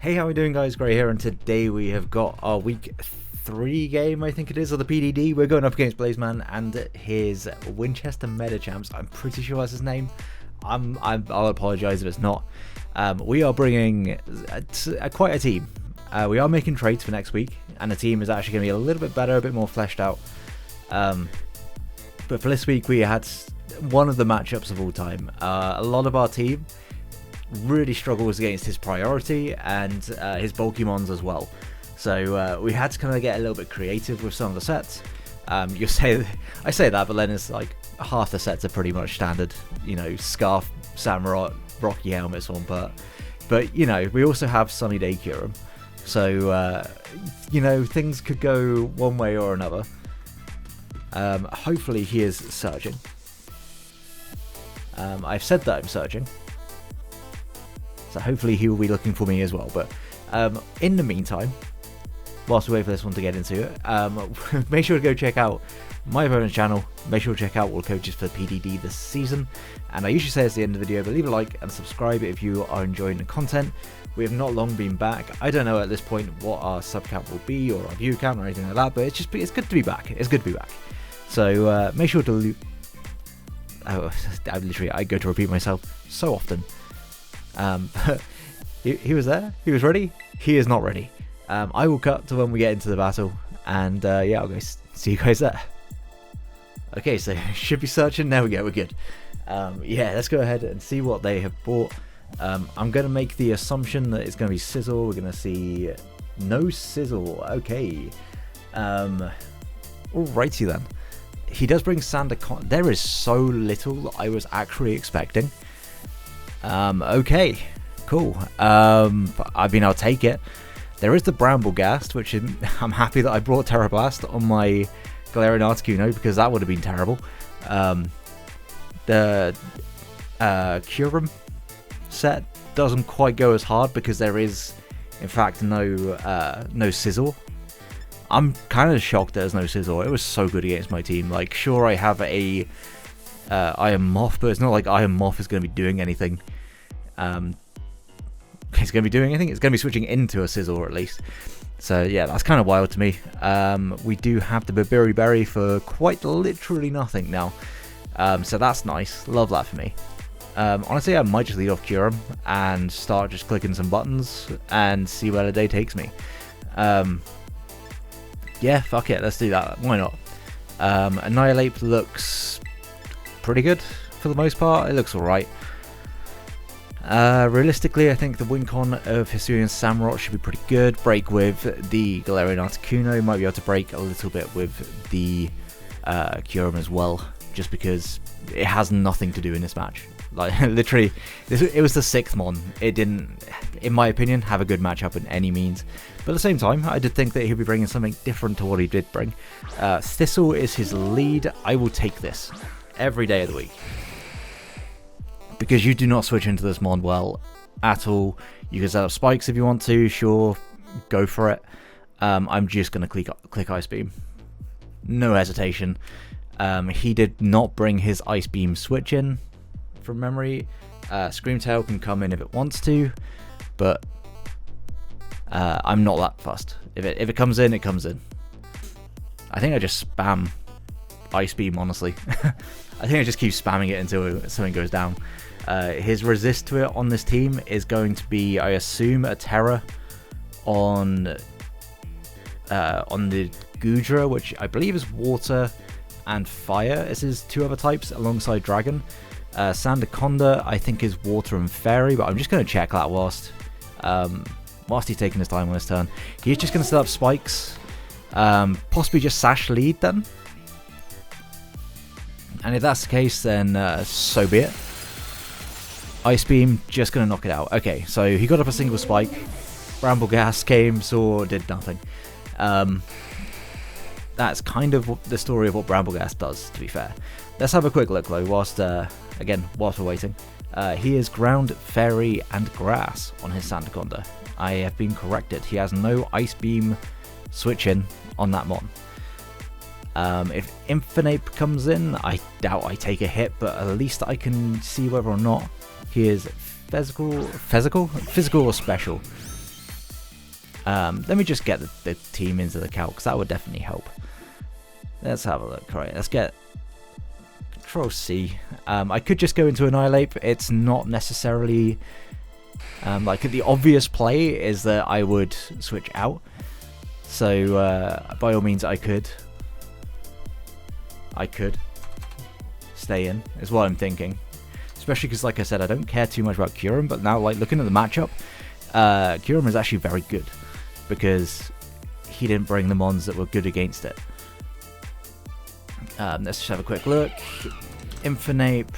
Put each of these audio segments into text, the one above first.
Hey, how are we doing, guys? Gray here, and today we have got our week 3 game, I think it is, of the PDD. We're going up against Blazeman and his Winchester Meta Champs. I'm pretty sure that's his name. I'll apologise if it's not. We are bringing quite a team. We are making trades for next week, and the team is actually going to be a little bit better, a bit more fleshed out. But for this week, we had one of the matchups of all time. A lot of our team really struggles against his priority and his bulky mons as well. So we had to kind of get a little bit creative with some of the sets. I say that, but then it's like half the sets are pretty much standard. You know, Scarf, Samurott, Rocky Helmets on part. But you know, we also have Sunny Day Curum. So you know, things could go one way or another. Hopefully he is surging. I've said that I'm surging. So hopefully he will be looking for me as well. But in the meantime, whilst we wait for this one to get into it, make sure to go check out my opponent's channel. Make sure to check out all the coaches for PDD this season. And I usually say at the end of the video, but leave a like and subscribe if you are enjoying the content. We have not long been back. I don't know at this point what our sub count will be or our view count or anything like that, but it's good to be back. It's good to be back. So make sure to I go to repeat myself so often. But he was there, he was ready, he is not ready. I will cut to when we get into the battle, and yeah, I'll go see you guys there. Okay, so should be searching, there we go, we're good. Yeah, let's go ahead and see what they have bought. I'm going to make the assumption that it's going to be Sizzle. We're going to see no Sizzle, okay. Alrighty then. He does bring Sander there is so little that I was actually expecting. Okay, cool. I mean, I'll take it. There is the Bramblegast, which I'm happy that I brought Terrablast on my Galarian Articuno, because that would have been terrible. The Curum set doesn't quite go as hard because there is, in fact, no Sizzle. I'm kind of shocked there's no Sizzle. It was so good against my team. Like, sure, I have a Iron Moth, but it's not like Iron Moth is going to be doing anything. It's going to be doing anything. It's going to be switching into a Sizzle, or at least. So yeah, that's kind of wild to me. We do have the Babiri Berry for quite literally nothing now. So that's nice. Love that for me. Honestly, I might just lead off Curum and start just clicking some buttons and see where the day takes me. Yeah, fuck it, let's do that. Why not? Annihilate looks pretty good for the most part. It looks alright. Realistically, I think the win con of HISUIAN SAMUROTT should be pretty good. Break with the Galarian Articuno. Might be able to break a little bit with the Curum as well, just because it has nothing to do in this match. Like, literally, it was the 6th mon. It didn't, in my opinion, have a good matchup in any means. But at the same time, I did think that he'd be bringing something different to what he did bring. Thistle is his lead. I will take this every day of the week, because you do not switch into this mon well at all. You can set up spikes if you want to, sure, go for it. I'm just going to click Ice Beam. No hesitation. He did not bring his Ice Beam switch in, from memory. Screamtail can come in if it wants to, but I'm not that fussed. If it comes in, it comes in. I think I just spam Ice Beam, honestly. I think I just keep spamming it until something goes down. His resist to it on this team is going to be, I assume, a Terra on the Goodra, which I believe is Water and Fire as his 2 other types, alongside Dragon. Sandaconda, I think, is Water and Fairy, but I'm just going to check that whilst he's taking his time on his turn. He's just going to set up spikes, possibly just Sash lead then. And if that's the case, then so be it. Ice Beam, just going to knock it out. Okay, so he got up a single spike. Bramblegast came, saw, did nothing. That's kind of the story of what Bramblegast does, to be fair. Let's have a quick look though, whilst we're waiting. He is Ground, Fairy, and Grass on his Sandaconda. I have been corrected. He has no Ice Beam switch in on that mon. If Infinite comes in, I doubt I take a hit, but at least I can see whether or not he is physical or special. Let me just get the team into the calc, because that would definitely help. Let's have a look. Right, let's get Control C. I could just go into Annihilate. It's not necessarily like the obvious play is that I would switch out. So by all means, I could stay in. Is what I'm thinking. Especially because, like I said, I don't care too much about Kyurem. But now, like looking at the matchup, Kyurem is actually very good because he didn't bring the mons that were good against it. Let's just have a quick look. Infinite.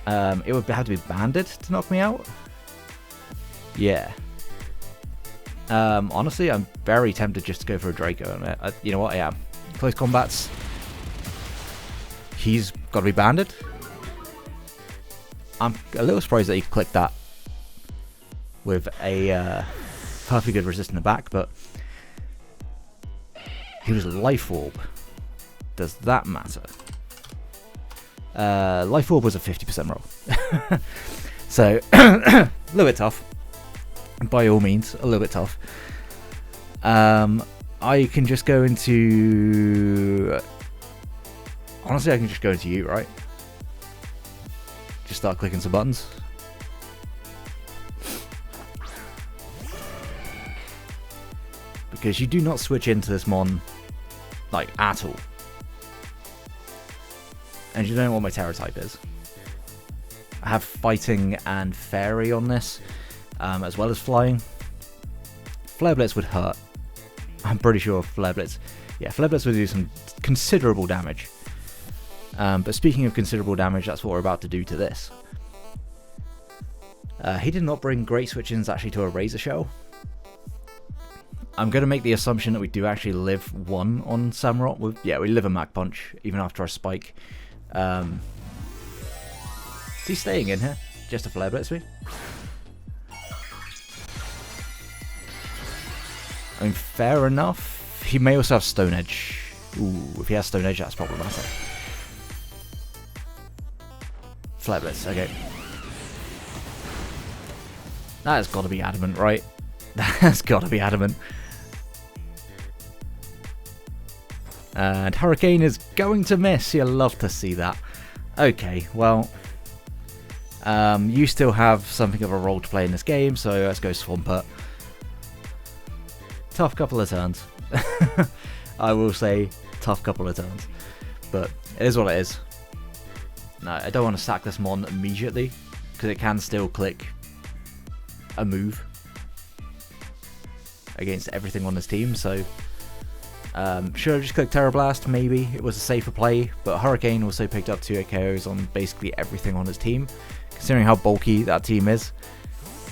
It would have to be Banded to knock me out. Yeah. Honestly, I'm very tempted just to go for a Draco. And you know what? I am. Close combats. He's got to be Banded. I'm a little surprised that he clicked that with a perfectly good resist in the back, but he was Life Orb. Does that matter? Life Orb was a 50% roll. So, a little bit tough. By all means, a little bit tough. I can just go into... Honestly, I can just go into you, right? Just start clicking some buttons. Because you do not switch into this mon, like, at all. And you don't know what my Terror type is. I have Fighting and Fairy on this, as well as Flying. Flare Blitz would hurt. I'm pretty sure Flare Blitz... Yeah, Flare Blitz would do some considerable damage. But speaking of considerable damage, that's what we're about to do to this. He did not bring Great Switch-ins actually to a Razor Shell. I'm going to make the assumption that we do actually live one on Samurott. Yeah, we live a Mach Punch, even after our Spike. Is he staying in here? Just a Flare Blitz me? I mean, fair enough. He may also have Stone Edge. Ooh, if he has Stone Edge, that's problematic. Flare Blitz, okay. That has got to be Adamant, right? That has got to be Adamant. And Hurricane is going to miss. You'll love to see that. Okay, well, you still have something of a role to play in this game, so let's go Swampert. Tough couple of turns. I will say, tough couple of turns. But it is what it is. No, I don't want to sack this mon immediately, because it can still click a move against everything on his team, so should I just click Terror Blast? Maybe. It was a safer play, but Hurricane also picked up 2 KOs on basically everything on his team. Considering how bulky that team is,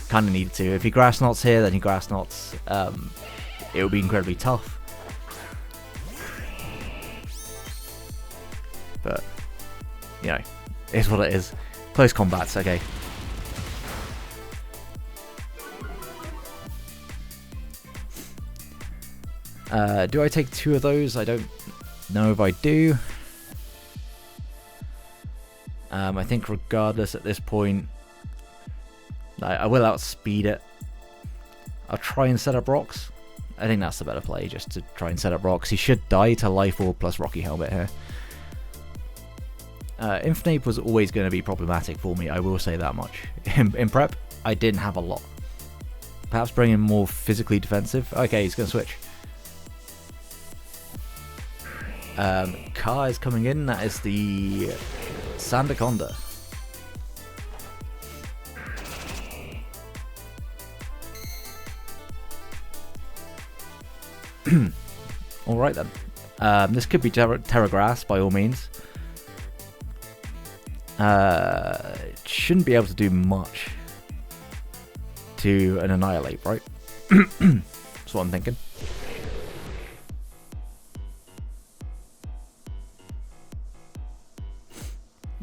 kind of needed to. If he Grass Knots here, then he Grass Knots. It would be incredibly tough. But, you know, it is what it is. Close combats, okay. Do I take 2 of those? I don't know if I do. I think regardless at this point, I will outspeed it. I'll try and set up rocks. I think that's the better play, just to try and set up rocks. He should die to Life Orb plus Rocky Helmet here. Infinite was always going to be problematic for me, I will say that much. In prep, I didn't have a lot. Perhaps bring him more physically defensive. Okay, he's going to switch. Car is coming in. That is the Sandaconda. Alright then. This could be Terra Grass by all means. It shouldn't be able to do much to an Annihilate, right? That's what I'm thinking.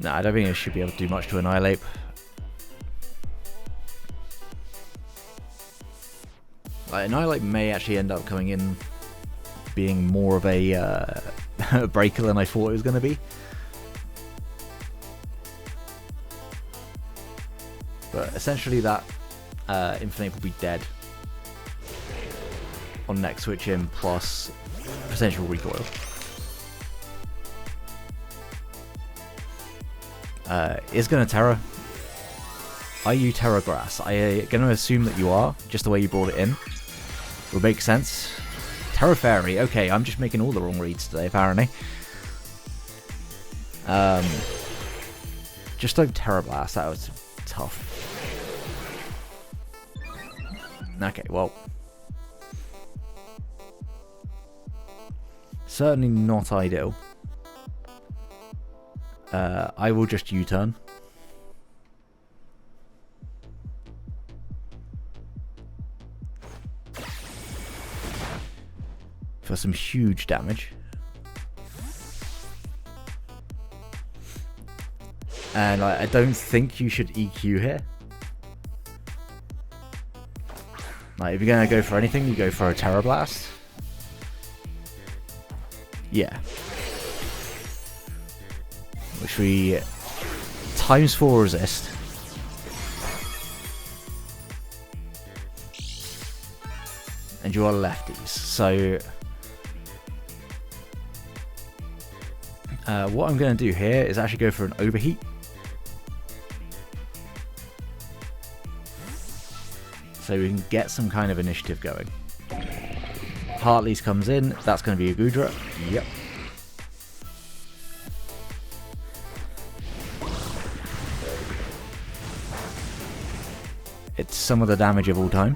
No, I don't think it should be able to do much to Annihilate. Like, Annihilate may actually end up coming in being more of a breaker than I thought it was going to be. But essentially that Infinite will be dead on next switch in plus potential recoil. Is gonna Terra. Are you Terra Grass? I'm gonna assume that you are, just the way you brought it in. Would make sense. Terra Fairy. Okay, I'm just making all the wrong reads today, apparently. Just don't Terra Blast. That was tough. Okay, well. Certainly not ideal. I will just U-turn. For some huge damage. And I don't think you should EQ here. Like, if you're going to go for anything, you go for a Terra Blast. Yeah. Which we ×4 resist. And you are lefties, so what I'm going to do here is actually go for an overheat. So we can get some kind of initiative going. Hartley's comes in, that's going to be a Gudra. Yep. It's some of the damage of all time.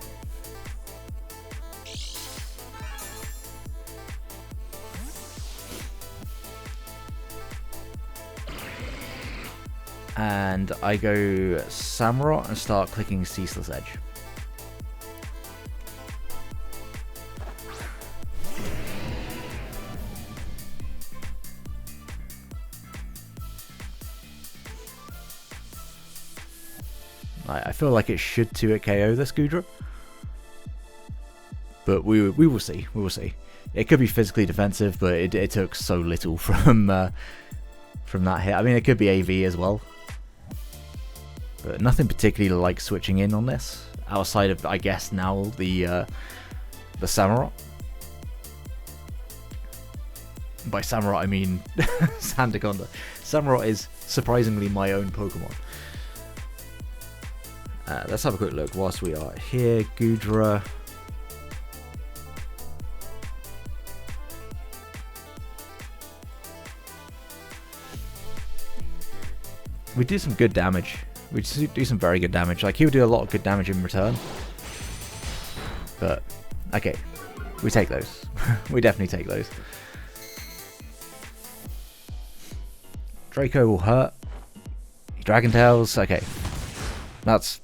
And I go Samurott and start clicking Ceaseless Edge. I feel like it should 2-hit KO this Gudra. But we will see. We will see. It could be physically defensive, but it took so little from that hit. I mean, it could be AV as well. But nothing particularly like switching in on this. Outside of, I guess, now the Samurott. By Samurott, I mean Sandaconda. Samurott is surprisingly my own Pokemon. Let's have a quick look whilst we are here. Gudra. We do some good damage. We do some very good damage. Like, he would do a lot of good damage in return. But, okay. We take those. We definitely take those. Draco will hurt. Dragon Tails, okay. That's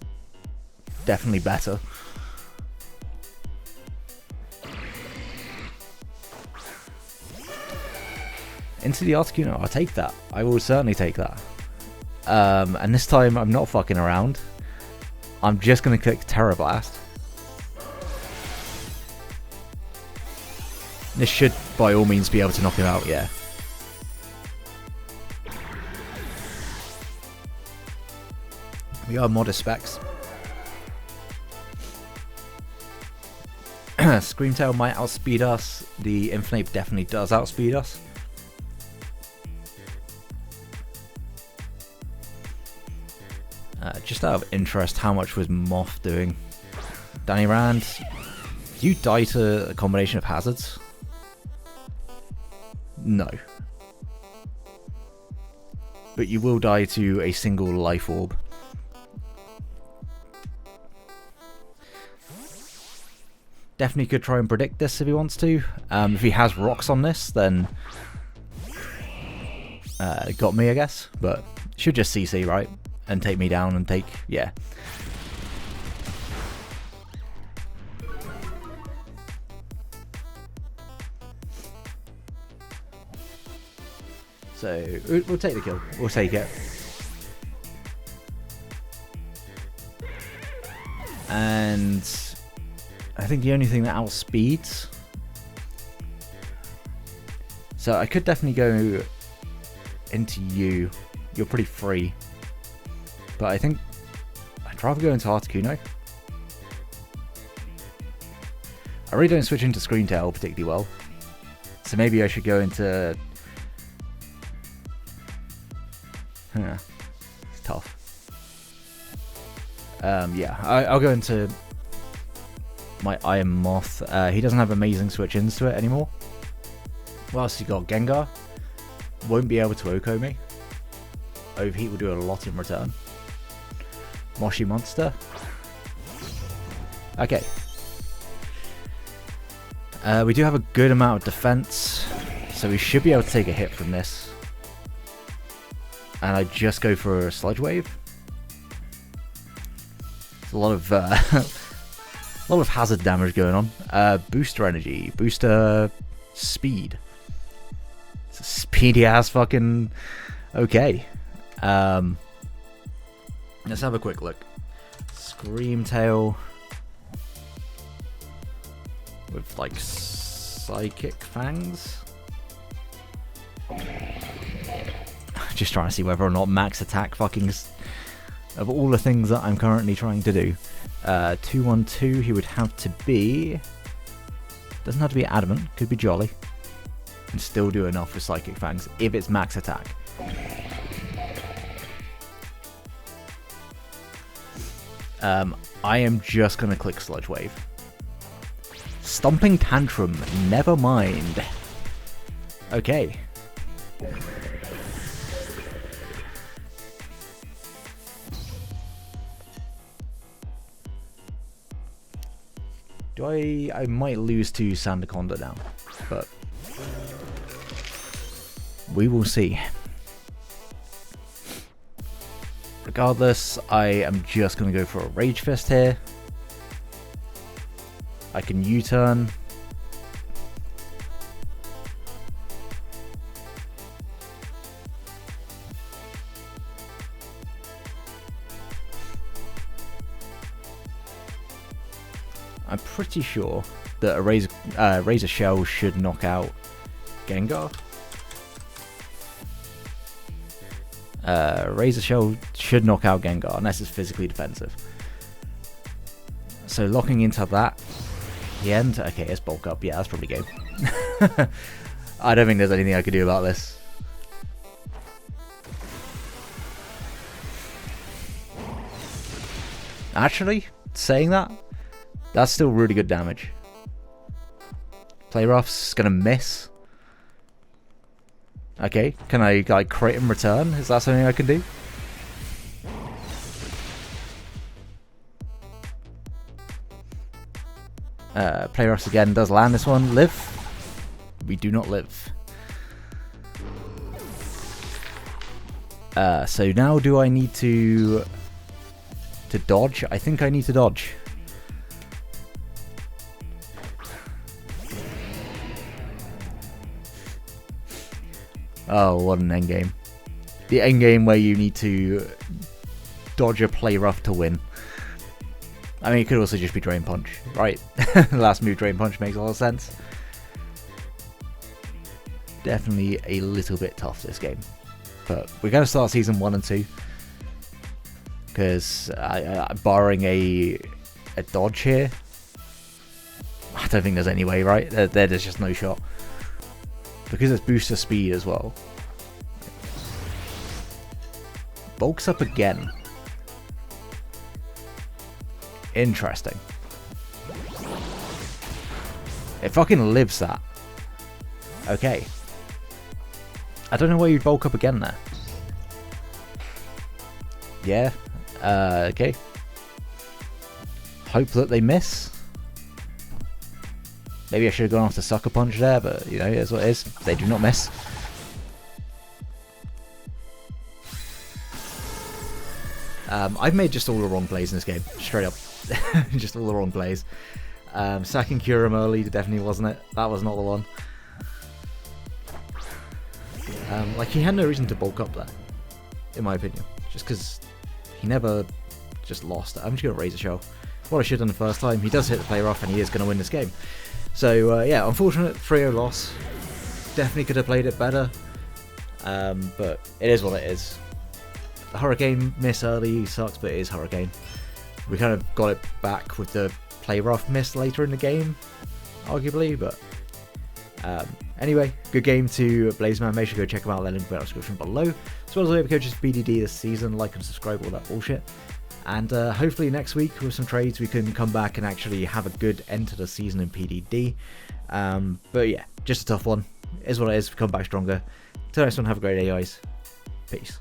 definitely better. Into the Articuno, I'll take that. I will certainly take that. And this time I'm not fucking around. I'm just going to click Terra Blast. This should by all means be able to knock him out, yeah. We are modest specs. Screamtail might outspeed us. The Infinite definitely does outspeed us. Just out of interest, how much was Moth doing? Danny Rand, you die to a combination of hazards? No. But you will die to a single life orb. Definitely could try and predict this if he wants to. If he has rocks on this, then got me, I guess. But should just CC, right? And take me down and take, yeah. So we'll take the kill. We'll take it. And I think the only thing that outspeeds. So I could definitely go into you. You're pretty free. But I think I'd rather go into Articuno. I really don't switch into Screen Tail particularly well. So maybe I should go into... It's tough. Yeah, I'll go into my Iron Moth. He doesn't have amazing switch-ins to it anymore. What else you got? Gengar. Won't be able to Oko me. Overheat will do a lot in return. Moshi Monster. Okay. We do have a good amount of defense, so we should be able to take a hit from this. And I just go for a Sludge Wave. There's a lot of a lot of hazard damage going on. Booster energy, booster speed. It's a speedy ass fucking. Okay. Let's have a quick look. Scream Tail. With like Psychic Fangs. Just trying to see whether or not max attack fucking of all the things that I'm currently trying to do. 212 he would have to be. Doesn't have to be adamant, could be jolly. And still do enough with Psychic Fangs if it's max attack. I am just gonna click Sludge Wave. Stomping Tantrum, never mind. Okay. I might lose to Sandaconda now, but we will see. Regardless, I am just going to go for a Rage Fist here. I can U-turn. I'm pretty sure that a Razor Shell should knock out Gengar. Razor Shell should knock out Gengar unless it's physically defensive. So locking into that, the end. Okay, it's bulk up. Yeah, that's probably game. I don't think there's anything I could do about this. Actually, saying that, that's still really good damage. Play Rough's gonna miss. Okay, can I like crit in return? Is that something I can do? Play Rough's again does land this one. Live? We do not live. So now do I need to dodge? I think I need to dodge. Oh, what an endgame. The endgame where you need to dodge a Play Rough to win. I mean, it could also just be Drain Punch, right? Last move, Drain Punch, makes a lot of sense. Definitely a little bit tough, this game. But we're going to start Season 1 and 2. Because barring a dodge here, I don't think there's any way, right? There's just no shot. Because it's booster speed as well. Bulks up again. Interesting. It fucking lives that. Okay. I don't know why you'd bulk up again there. Yeah. Okay. Hope that they miss. Maybe I should have gone off the Sucker Punch there, but you know, it is what it is. They do not miss. I've made just all the wrong plays in this game, straight up. Just all the wrong plays. Sacking Kyurem early definitely wasn't it. That was not the one. Like, he had no reason to bulk up there, in my opinion. Just because he never just lost. I'm just going to Razor Shell. What I should have done the first time. He does hit the Play Rough and he is going to win this game. So, yeah, unfortunate 3-0 loss. Definitely could have played it better. But it is what it is. The Hurricane miss early sucks, but it is Hurricane. We kind of got it back with the Play Rough miss later in the game. arguably, but anyway, good game to Blazeman. Make sure to go check him out. That link in the description below, as well as all the other coaches BDD this season. Like and subscribe, all that bullshit. And hopefully next week with some trades we can come back and actually have a good end to the season in PDD. But yeah, just a tough one. It is what it is. We come back stronger. Till next one, have a great day, guys. Peace.